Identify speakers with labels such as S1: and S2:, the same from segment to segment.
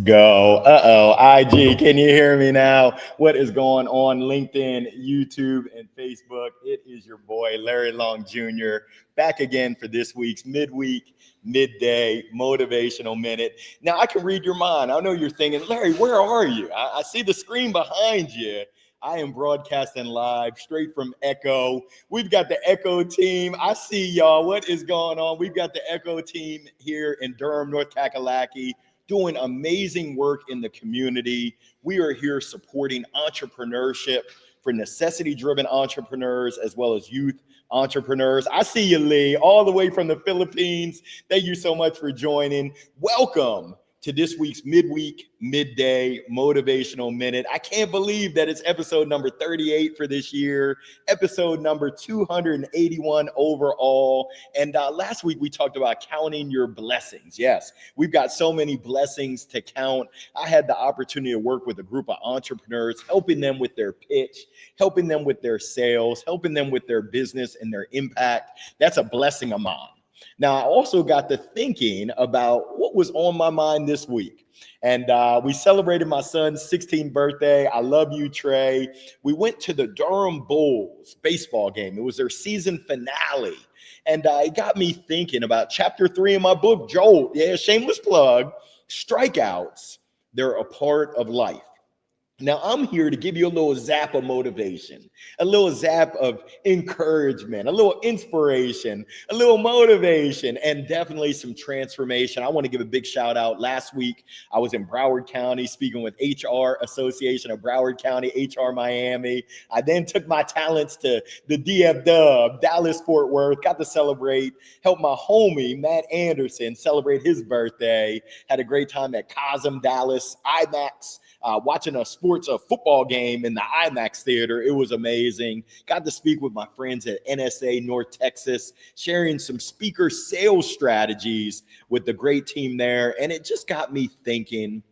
S1: go. IG, can you hear me now? What is going on? LinkedIn, YouTube, and Facebook. It is your boy, Larry Long Jr., back again for this week's Midweek, Midday Motivational Minute. Now, I can read your mind. I know you're thinking, Larry, where are you? I see the screen behind you. I am broadcasting live straight from Echo. We've got the Echo team. I see y'all. What is going on? We've got the Echo team here in Durham, North Kakalaki, doing amazing work in the community. We are here supporting entrepreneurship for necessity-driven entrepreneurs as well as youth entrepreneurs. I see you, Lee, all the way from the Philippines. Thank you so much for joining. Welcome to this week's Midweek, Midday Motivational Minute. I can't believe that it's episode number 38 for this year, episode number 281 overall. And last week we talked about counting your blessings. Yes, we've got so many blessings to count. I had the opportunity to work with a group of entrepreneurs, helping them with their pitch, helping them with their sales, helping them with their business and their impact. That's a blessing of mine. Now, I also got to thinking about what was on my mind this week. And we celebrated my son's 16th birthday. I love you, Trey. We went to the Durham Bulls baseball game. It was their season finale. And it got me thinking about chapter 3 in my book, Jolt. Yeah, shameless plug. Strikeouts, they're a part of life. Now, I'm here to give you a little zap of motivation, a little zap of encouragement, a little inspiration, a little motivation, and definitely some transformation. I want to give a big shout out. Last week, I was in Broward County speaking with HR Association of Broward County, HR Miami. I then took my talents to the DF Dub, Dallas Fort Worth, got to celebrate, help my homie, Matt Anderson, celebrate his birthday. Had a great time at Cosm Dallas, IMAX. Watching a football game in the IMAX theater. It was amazing. Got to speak with my friends at NSA North Texas, sharing some speaker sales strategies with the great team there. And it just got me thinking,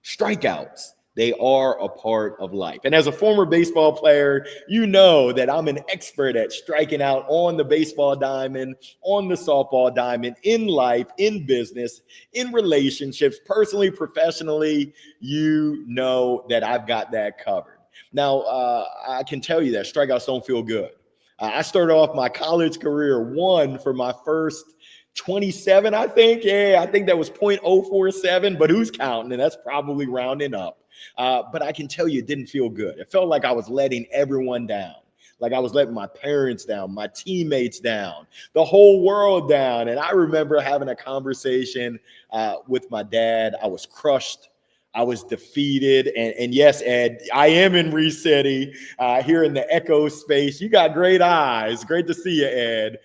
S1: strikeouts, they are a part of life. And as a former baseball player, you know that I'm an expert at striking out on the baseball diamond, on the softball diamond, in life, in business, in relationships, personally, professionally. You know that I've got that covered. Now, I can tell you that strikeouts don't feel good. I started off my college career one for my first 27, I think. Yeah, I think that was .047, but who's counting? And that's probably rounding up. But I can tell you it didn't feel good. It felt like I was letting everyone down. Like I was letting my parents down, my teammates down, the whole world down. And I remember having a conversation with my dad. I was crushed. I was defeated. And yes, Ed, I am in Reed-City here in the Echo space. You got great eyes. Great to see you, Ed.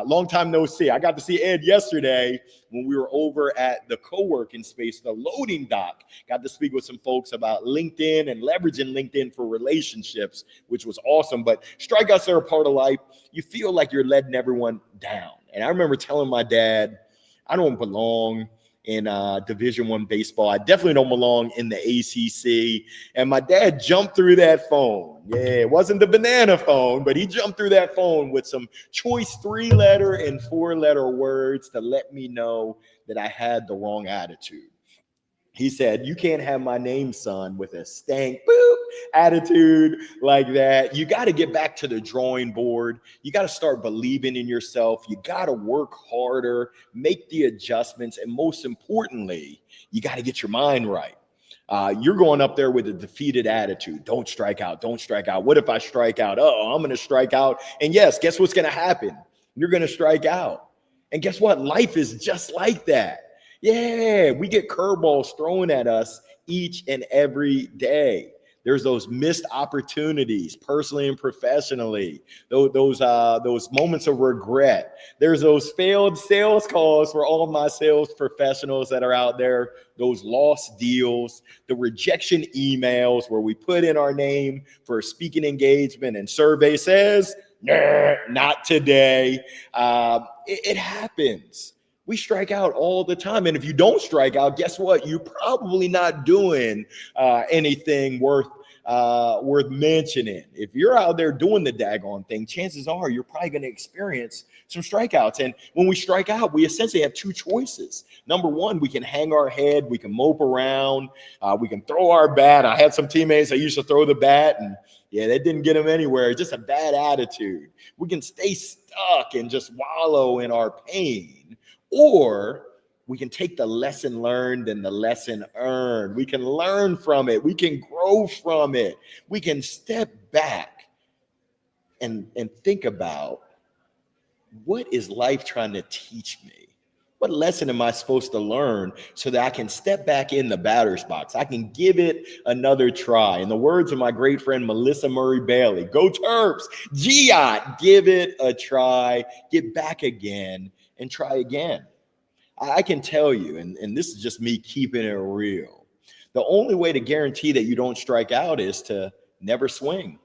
S1: Long time no see. I got to see Ed yesterday when we were over at the co-working space, the loading dock. Got to speak with some folks about LinkedIn and leveraging LinkedIn for relationships, which was awesome. But strikeouts are a part of life. You feel like you're letting everyone down. And I remember telling my dad, I don't belong in Division I baseball. I definitely don't belong in the ACC. And my dad jumped through that phone. Yeah, it wasn't the banana phone, but he jumped through that phone with some choice 3-letter and 4-letter words to let me know that I had the wrong attitude. He said, you can't have my name, son, with a stank boop attitude like that. You got to get back to the drawing board. You got to start believing in yourself. You got to work harder, make the adjustments. And most importantly, you got to get your mind right. You're going up there with a defeated attitude. Don't strike out. Don't strike out. What if I strike out? Oh, I'm going to strike out. And yes, guess what's going to happen? You're going to strike out. And guess what? Life is just like that. Yeah, we get curveballs thrown at us each and every day. There's those missed opportunities, personally and professionally. Those moments of regret. There's those failed sales calls for all of my sales professionals that are out there. Those lost deals, the rejection emails where we put in our name for a speaking engagement and survey says, nah, not today. It happens. We strike out all the time. And if you don't strike out, guess what? You're probably not doing anything worth worth mentioning. If you're out there doing the daggone thing, chances are you're probably going to experience some strikeouts. And when we strike out, we essentially have two choices. Number one, we can hang our head, we can mope around, we can throw our bat. I had some teammates that used to throw the bat, and yeah, that didn't get them anywhere. Just a bad attitude. We can stay stuck and just wallow in our pain, or we can take the lesson learned and the lesson earned. We can learn from it. We can grow from it. We can step back and think about, what is life trying to teach me? What lesson am I supposed to learn so that I can step back in the batter's box? I can give it another try. In the words of my great friend, Melissa Murray Bailey, go Terps, Giot, give it a try, get back again and try again. I can tell you, and this is just me keeping it real, the only way to guarantee that you don't strike out is to never swing.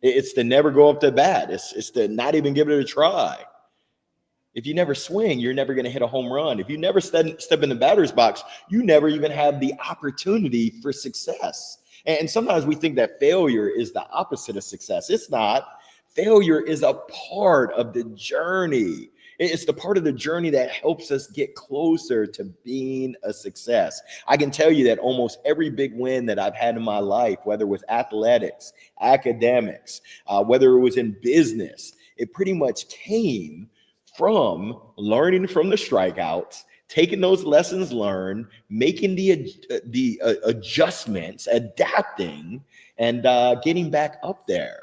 S1: It's to never go up to bat. It's to not even give it a try. If you never swing, you're never going to hit a home run. If you never step in the batter's box, you never even have the opportunity for success. And sometimes we think that failure is the opposite of success. It's not. Failure is a part of the journey. It's the part of the journey that helps us get closer to being a success. I can tell you that almost every big win that I've had in my life, whether it was athletics, academics, whether it was in business, it pretty much came from learning from the strikeouts, taking those lessons learned, making the adjustments, adapting, and getting back up there.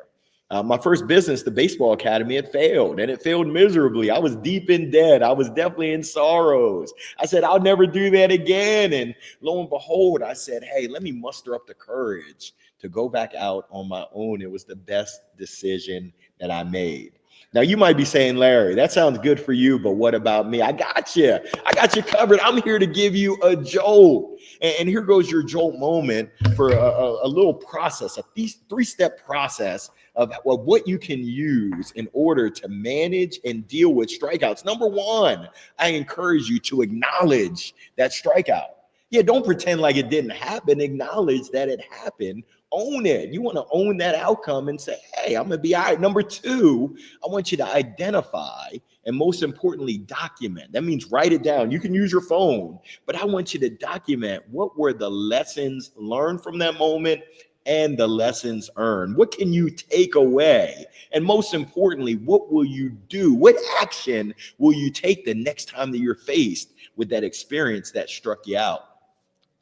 S1: My first business, the baseball academy, it failed, and it failed miserably. I was deep in debt. I was definitely in sorrows. I said, I'll never do that again. And lo and behold, I said, hey, let me muster up the courage to go back out on my own. It was the best decision that I made. Now, you might be saying, Larry, that sounds good for you, but what about me? I got you. I got you covered. I'm here to give you a jolt. And here goes your jolt moment for a little process, a three-step process of what you can use in order to manage and deal with strikeouts. Number one, I encourage you to acknowledge that strikeout. Yeah, don't pretend like it didn't happen. Acknowledge that it happened. Own it. You want to own that outcome and say, hey, I'm going to be all right. Number two, I want you to identify and most importantly, document. That means write it down. You can use your phone, but I want you to document what were the lessons learned from that moment and the lessons earned. What can you take away? And most importantly, what will you do? What action will you take the next time that you're faced with that experience that struck you out?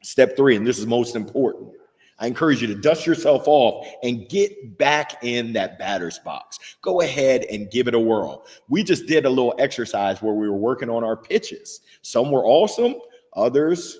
S1: Step three, and this is most important. I encourage you to dust yourself off and get back in that batter's box. Go ahead and give it a whirl. We just did a little exercise where we were working on our pitches. Some were awesome, others,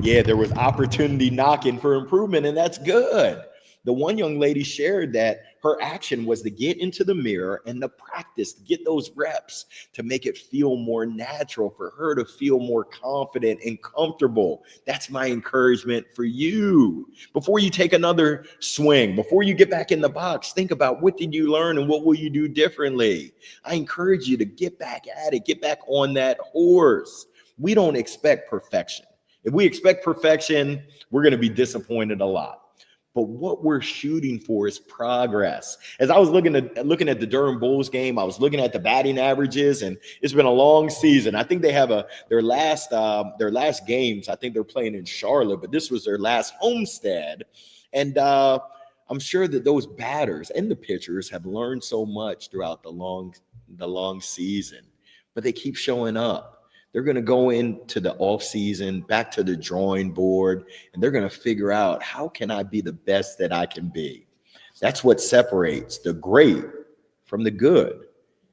S1: yeah, there was opportunity knocking for improvement, and that's good. The one young lady shared that her action was to get into the mirror and to practice, to get those reps, to make it feel more natural, for her to feel more confident and comfortable. That's my encouragement for you. Before you take another swing, before you get back in the box, think about, what did you learn and what will you do differently? I encourage you to get back at it, get back on that horse. We don't expect perfection. If we expect perfection, we're going to be disappointed a lot. But what we're shooting for is progress. As I was looking at the Durham Bulls game, I was looking at the batting averages, and it's been a long season. I think they have their last games. I think they're playing in Charlotte, but this was their last homestead. And I'm sure that those batters and the pitchers have learned so much throughout the long season, but they keep showing up. They're going to go into the offseason, back to the drawing board, and they're going to figure out, how can I be the best that I can be? That's what separates the great from the good.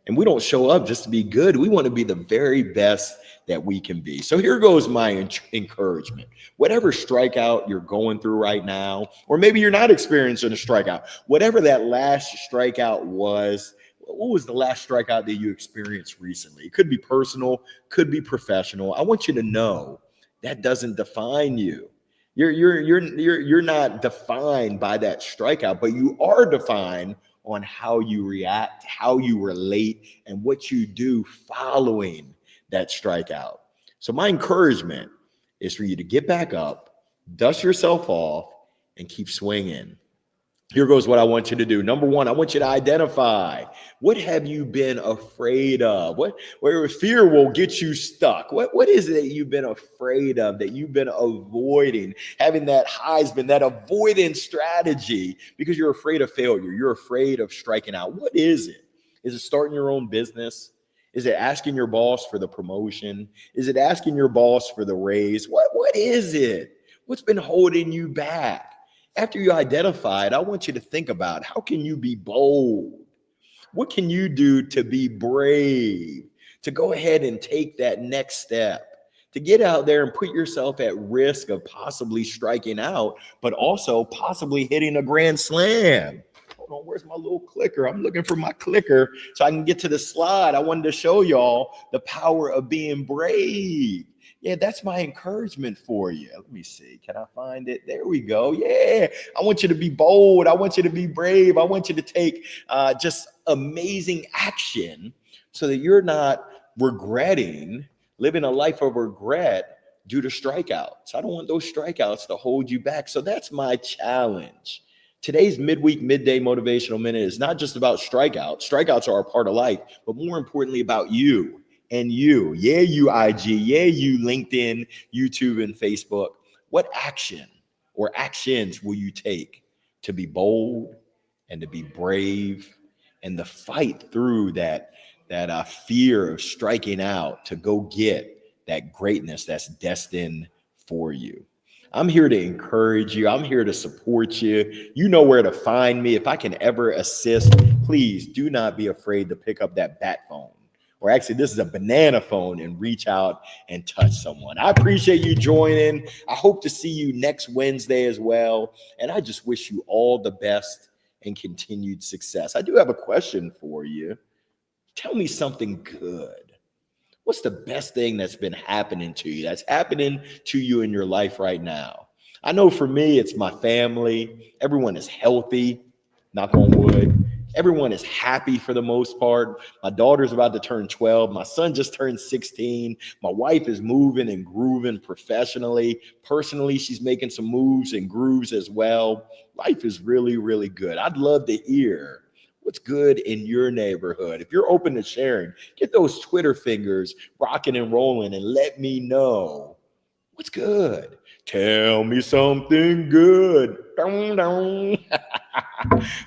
S1: And we don't show up just to be good. We want to be the very best that we can be. So here goes my encouragement. Whatever strikeout you're going through right now, or maybe you're not experiencing a strikeout, whatever that last strikeout was, what was the last strikeout that you experienced recently? It could be personal, could be professional. I want you to know that doesn't define you. You're not defined by that strikeout, but you are defined on how you react, how you relate, and what you do following that strikeout. So my encouragement is for you to get back up, dust yourself off, and keep swinging. Here goes what I want you to do. Number one, I want you to identify, what have you been afraid of? Where fear will get you stuck? What is it that you've been afraid of, that you've been avoiding? Having that Heisman, that avoidance strategy, because you're afraid of failure. You're afraid of striking out. What is it? Is it starting your own business? Is it asking your boss for the promotion? Is it asking your boss for the raise? What is it? What's been holding you back? After you identify it, I want you to think about, how can you be bold? What can you do to be brave, to go ahead and take that next step, to get out there and put yourself at risk of possibly striking out, but also possibly hitting a grand slam? Hold on, where's my little clicker? I'm looking for my clicker so I can get to the slide. I wanted to show y'all the power of being brave. Yeah, that's my encouragement for you. Let me see. Can I find it? There we go. Yeah, I want you to be bold. I want you to be brave. I want you to take just amazing action so that you're not regretting, living a life of regret due to strikeouts. I don't want those strikeouts to hold you back. So that's my challenge. Today's midweek, midday motivational minute is not just about strikeouts. Strikeouts are a part of life, but more importantly about you. And you, yeah, you IG, yeah, you LinkedIn, YouTube, and Facebook. What action or actions will you take to be bold and to be brave and to fight through that fear of striking out, to go get that greatness that's destined for you? I'm here to encourage you. I'm here to support you. You know where to find me. If I can ever assist, please do not be afraid to pick up that bat phone. Or actually, this is a banana phone, and reach out and touch someone. I appreciate you joining. I hope to see you next Wednesday as well. And I just wish you all the best and continued success. I do have a question for you. Tell me something good. What's the best thing that's been happening to you, that's happening to you in your life right now? I know for me, it's my family. Everyone is healthy, knock on wood. Everyone is happy for the most part. My daughter's about to turn 12. My son just turned 16. My wife is moving and grooving professionally. Personally, she's making some moves and grooves as well. Life is really, really good. I'd love to hear what's good in your neighborhood. If you're open to sharing, get those Twitter fingers rocking and rolling and let me know what's good. Tell me something good. Dun, dun.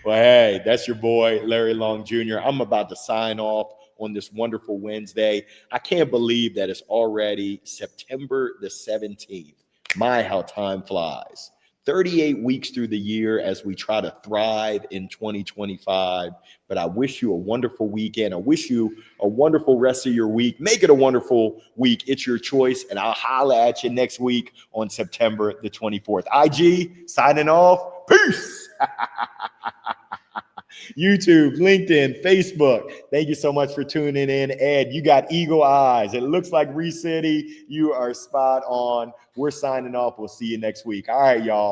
S1: Well, hey, that's your boy, Larry Long Jr. I'm about to sign off on this wonderful Wednesday. I can't believe that it's already September the 17th. My, how time flies. 38 weeks through the year as we try to thrive in 2025. But I wish you a wonderful weekend. I wish you a wonderful rest of your week. Make it a wonderful week. It's your choice. And I'll holla at you next week on September the 24th. IG, signing off. Peace. YouTube, LinkedIn, Facebook. Thank you so much for tuning in. Ed, you got eagle eyes. It looks like Reese City. You are spot on. We're signing off. We'll see you next week. All right, y'all.